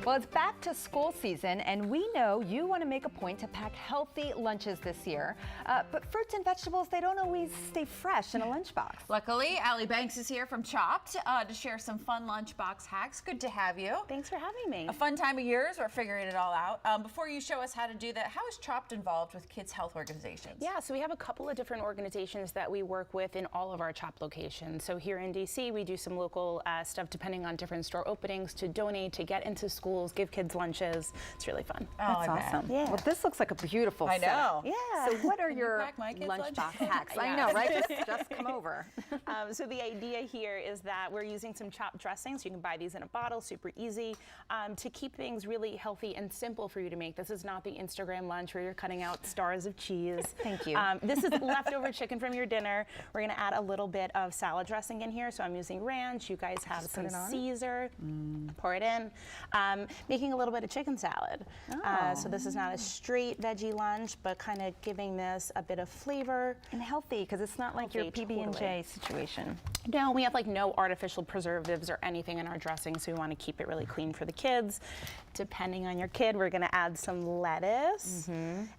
Well, it's back to school season, and we know you want to make a point to pack healthy lunches this year. But fruits and vegetables, they don't always stay fresh in a lunchbox. Luckily, Allie Banks is here from Chopt to share some fun lunchbox hacks. Good to have you. Thanks for having me. A fun time of year as we're figuring it all out. Before you show us how to do that, how is Chopt involved with kids' health organizations? Yeah, so we have a couple of different organizations that we work with in all of our Chopt locations. So here in DC, we do some local stuff depending on different store openings to donate, to get into schools, give kids lunches. It's really fun. Oh, that's awesome. Yeah. Well, this looks like a beautiful I know. setup. Yeah. So what are your pack my kids' lunchbox lunches? hacks? Yeah. I know, right? Just come over. So the idea here is that we're using some Chopt dressings. You can buy these in a bottle, super easy, to keep things really healthy and simple for you to make. This is not the Instagram lunch where you're cutting out stars of cheese. Thank you. This is leftover chicken from your dinner. We're going to add a little bit of salad dressing in here. So I'm using ranch. You guys have some Caesar. Pour it in. Making a little bit of chicken salad. So this is not a straight veggie lunch, but kind of giving this a bit of flavor. And healthy, because it's not like your PB&J situation. No, we have like no artificial preservatives or anything in our dressing, so we want to keep it really clean for the kids. Depending on your kid, we're going to add some lettuce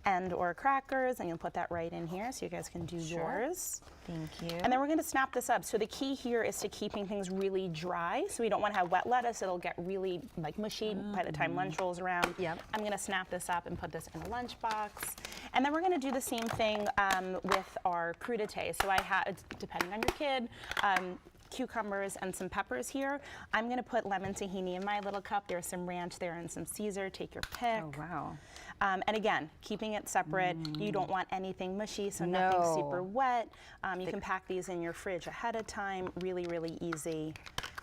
and or crackers, and you'll put that right in here so you guys can do yours. Thank you. And then we're going to snap this up. So the key here is to keeping things really dry. So we don't want to have wet lettuce. It'll get really like mushy by the time lunch rolls around. Yep. I'm going to snap this up and put this in a lunchbox. And then we're going to do the same thing with our crudité. So I have, depending on your kid, cucumbers and some peppers here. I'm going to put lemon tahini in my little cup. There's some ranch there and some Caesar. Take your pick. Oh, wow. And again, keeping it separate. You don't want anything mushy, so nothing super wet. You can pack these in your fridge ahead of time. Really, really easy.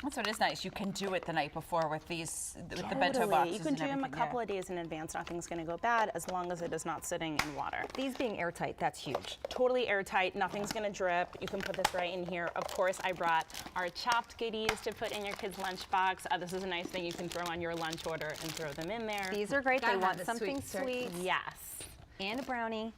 That's what is nice. You can do it the night before with these, with the bento boxes. You can do them a couple of days in advance. Nothing's going to go bad as long as it is not sitting in water. These being airtight, that's huge. Totally airtight. Nothing's going to drip. You can put this right in here. Of course, I brought our Chopt goodies to put in your kid's lunchbox. This is a nice thing you can throw on your lunch order and throw them in there. These are great. They want the something sweet. Yes. And a brownie.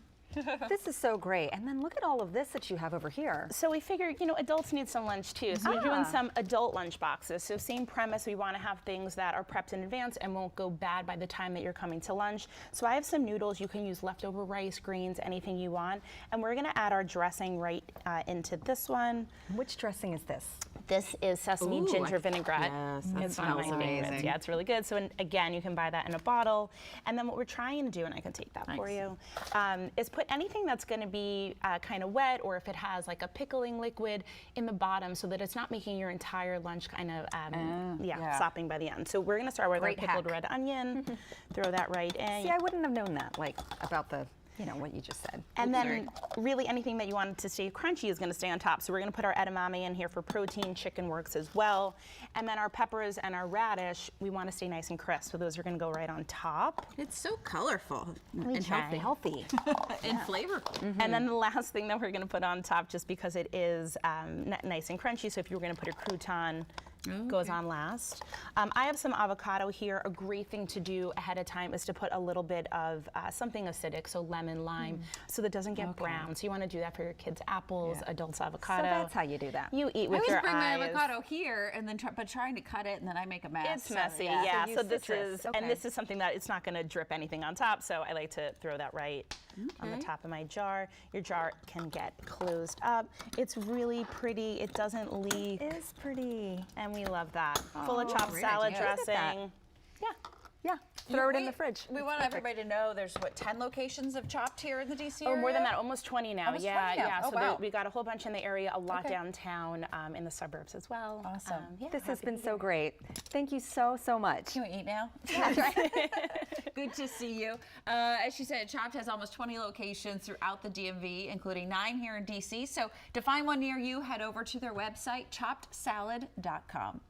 This is so great. And then look at all of this that you have over here. So we figured, you know, adults need some lunch too. So we're doing some adult lunch boxes. So same premise, we want to have things that are prepped in advance and won't go bad by the time that you're coming to lunch. So I have some noodles. You can use leftover rice, greens, anything you want. And we're going to add our dressing right into this one. Which dressing is this? This is sesame ginger vinaigrette. Yes, It's one of my favorites. Yeah, it's really good. So again, you can buy that in a bottle. And then what we're trying to do, and I can take that for you, is put anything that's going to be kind of wet, or if it has like a pickling liquid in the bottom, so that it's not making your entire lunch kind of sopping by the end. So we're going to start with our pickled red onion. Throw that right in. See, I wouldn't have known that, like about the, you know, what you just said. And then really anything that you want to stay crunchy is going to stay on top. So we're going to put our edamame in here for protein. Chicken works as well. And then our peppers and our radish, we want to stay nice and crisp. So those are going to go right on top. It's so colorful And healthy. and flavorful. And then the last thing that we're going to put on top, just because it is nice and crunchy, so if you were going to put a crouton, goes on last. I have some avocado here. A great thing to do ahead of time is to put a little bit of something acidic, so lemon, lime, so that it doesn't get brown. So you want to do that for your kids' apples, adults' avocado. So that's how you do that. You eat with your eyes. I always bring my avocado here, and then but trying to cut it, and then I make a mess. It's messy, So yeah. you So this citrus. is, and this is something that it's not going to drip anything on top. So I like to throw that right on the top of my jar. Your jar can get closed up. It's really pretty. It doesn't leak. It is pretty. And we love that. Full of chopped great salad idea. Look at dressing. Yeah. Yeah. Throw it in the fridge. We want everybody to know there's, what, 10 locations of Chopt here in the DC Oh, area? more than that, almost 20 now. Almost yeah, 20 now. yeah. Oh, So wow. we got a whole bunch in the area, a lot downtown, in the suburbs as well. Awesome. This has been so great. Thank you so, so much. Can we eat now? Good to see you. As she said, Chopt has almost 20 locations throughout the DMV, including 9 here in DC. So to find one near you, head over to their website, choptsalad.com.